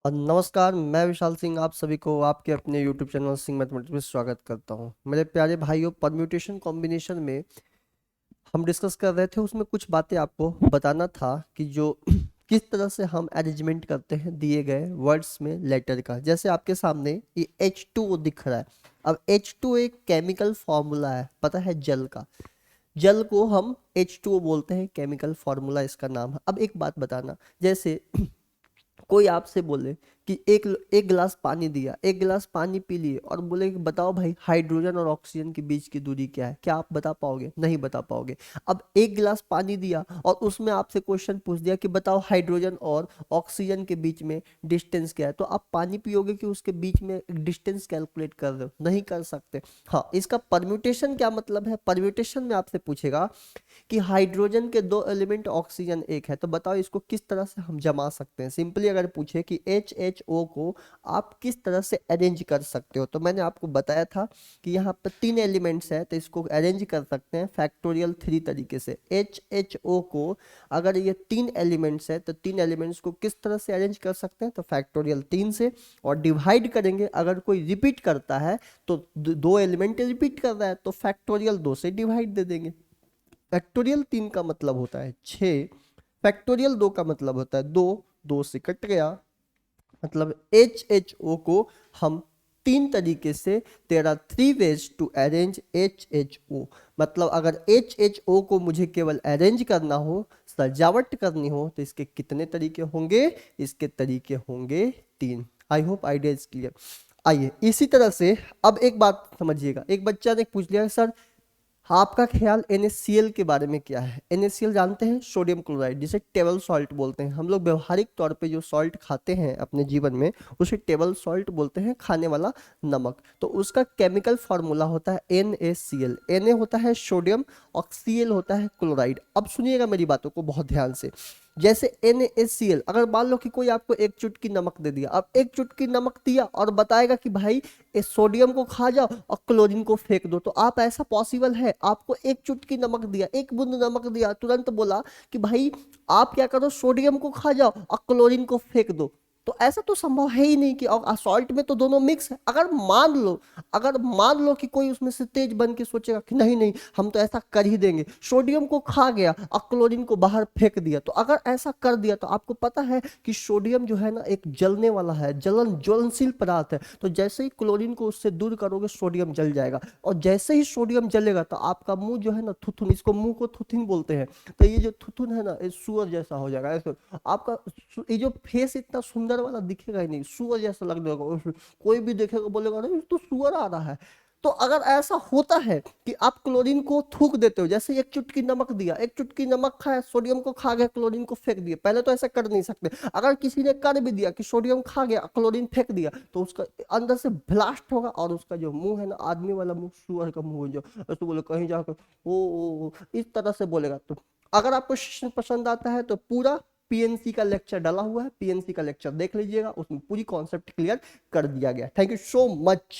और नमस्कार, मैं विशाल सिंह आप सभी को आपके अपने YouTube चैनल सिंह मैथमेटिक्स में स्वागत करता हूं। मेरे प्यारे भाइयों, परम्यूटेशन कॉम्बिनेशन में हम डिस्कस कर रहे थे, उसमें कुछ बातें आपको बताना था कि जो किस तरह से हम अरेंजमेंट करते हैं दिए गए वर्ड्स में लेटर का। जैसे आपके सामने ये H2O दिख रहा है। अब H2 एक केमिकल फॉर्मूला है, पता है, जल का। जल को हम H2O बोलते हैं, केमिकल फॉर्मूला इसका नाम है। अब एक बात बताना, जैसे कोई आपसे बोले कि एक एक गिलास पानी दिया, एक गिलास पानी पी लिए और बोले कि बताओ भाई हाइड्रोजन और ऑक्सीजन के बीच की दूरी क्या है, क्या आप बता पाओगे? नहीं बता पाओगे। अब एक गिलास पानी दिया और उसमें आपसे क्वेश्चन पूछ दिया कि बताओ हाइड्रोजन और ऑक्सीजन के बीच में डिस्टेंस क्या है, तो आप पानी पियोगे कि उसके बीच में डिस्टेंस कैलकुलेट कर रहे हो? नहीं कर सकते। हाँ, इसका परम्यूटेशन क्या मतलब है? परम्यूटेशन में आपसे पूछेगा कि हाइड्रोजन के दो एलिमेंट, ऑक्सीजन एक है, तो बताओ इसको किस तरह से हम जमा सकते हैं। सिंपली अगर पूछे कि HHO को आप किस तरह से अरेंज कर सकते हो, तो मैंने आपको बताया था कि यहाँ पर तीन एलिमेंट्स हैं, तो इसको अरेंज कर सकते हैं फैक्टोरियल 3 तरीके से। HHO को अगर ये तीन एलिमेंट्स है तो तीन एलिमेंट्स को किस तरह से अरेंज कर सकते हैं, तो फैक्टोरियल 3 से। और डिवाइड करेंगे, अगर कोई रिपीट करता है तो दो एलिमेंट रिपीट कर रहा है तो फैक्टोरियल 2 से डिवाइड दे देंगे। फैक्टोरियल 3 का मतलब होता है 6, फैक्टोरियल 2 का मतलब होता है 2, 2 से कट गया। मतलब HHO को हम तीन तरीके से, तेरा 3 वेज टू अरेंज HHO। मतलब अगर HHO को मुझे केवल अरेंज करना हो, सजावट करनी हो, तो इसके कितने तरीके होंगे? इसके तरीके होंगे 3। I hope idea is clear. आइए इसी तरह से अब एक बात समझिएगा। एक बच्चा ने पूछ लिया, सर आपका ख्याल NaCl के बारे में क्या है? NaCl जानते हैं, सोडियम क्लोराइड, जिसे टेबल सॉल्ट बोलते हैं। हम लोग व्यवहारिक तौर पे जो सॉल्ट खाते हैं अपने जीवन में, उसे टेबल सॉल्ट बोलते हैं, खाने वाला नमक। तो उसका केमिकल फॉर्मूला होता है NaCl। Na होता है सोडियम और Cl होता है क्लोराइड। अब सुनिएगा मेरी बातों को बहुत ध्यान से। जैसे NaCl, अगर मान लो कि कोई आपको एक चुटकी नमक दे दिया, अब एक चुटकी नमक दिया और बताएगा कि भाई इस सोडियम को खा जाओ और क्लोरीन को फेंक दो, तो आप, ऐसा पॉसिबल है? आपको एक चुटकी नमक दिया, एक बूंद नमक दिया, तुरंत बोला कि भाई आप क्या करो, सोडियम को खा जाओ और क्लोरीन को फेंक दो, तो ऐसा तो संभव है ही नहीं कि। और सॉल्ट में तो दोनों मिक्स है। अगर मान लो कि कोई उसमें से तेज बन के सोचेगा कि नहीं नहीं हम तो ऐसा कर ही देंगे, सोडियम को खा गया और क्लोरीन को बाहर फेंक दिया, तो अगर ऐसा कर दिया तो आपको पता है कि सोडियम जो है ना एक जलने वाला है, ज्वलनशील पदार्थ है। तो जैसे ही क्लोरीन को उससे दूर करोगे, सोडियम जल जाएगा। और जैसे ही सोडियम जलेगा तो आपका मुंह जो है ना, थुथुन, इसको मुंह को थुथुन बोलते हैं, तो ये जो थुथुन है ना, ये सुअर जैसा हो जाएगा ऐसे। आपका ये जो फेस इतना सुंदर वाला दिखेगा ही नहीं, सुअर जैसा लगने लगा। कोई भी देखेगा बोलेगा नहीं तो सुअर आ रहा है। तो अगर ऐसा होता है कि आप क्लोरीन को थूक देते हो, जैसे एक चुटकी नमक दिया, एक चुटकी नमक खाया, सोडियम को खा गया, क्लोरीन को फेंक दिया, पहले तो ऐसा कर नहीं सकते। अगर किसी ने कर भी दिया कि सोडियम खा गया, क्लोरीन फेंक दिया, तो उसका अंदर से ब्लास्ट होगा और उसका जो मुंह है ना, आदमी वाला मुंह, सुअर का मुंह, जो ऐसे बोले कहीं जाकर ओ इस तरह से बोलेगा। तो अगर आपको सेशन पसंद आता है तो पूरा PNC का लेक्चर डाला हुआ है, PNC का लेक्चर देख लीजिएगा, उसमें पूरी कॉन्सेप्ट क्लियर कर दिया गया। Thank you so much.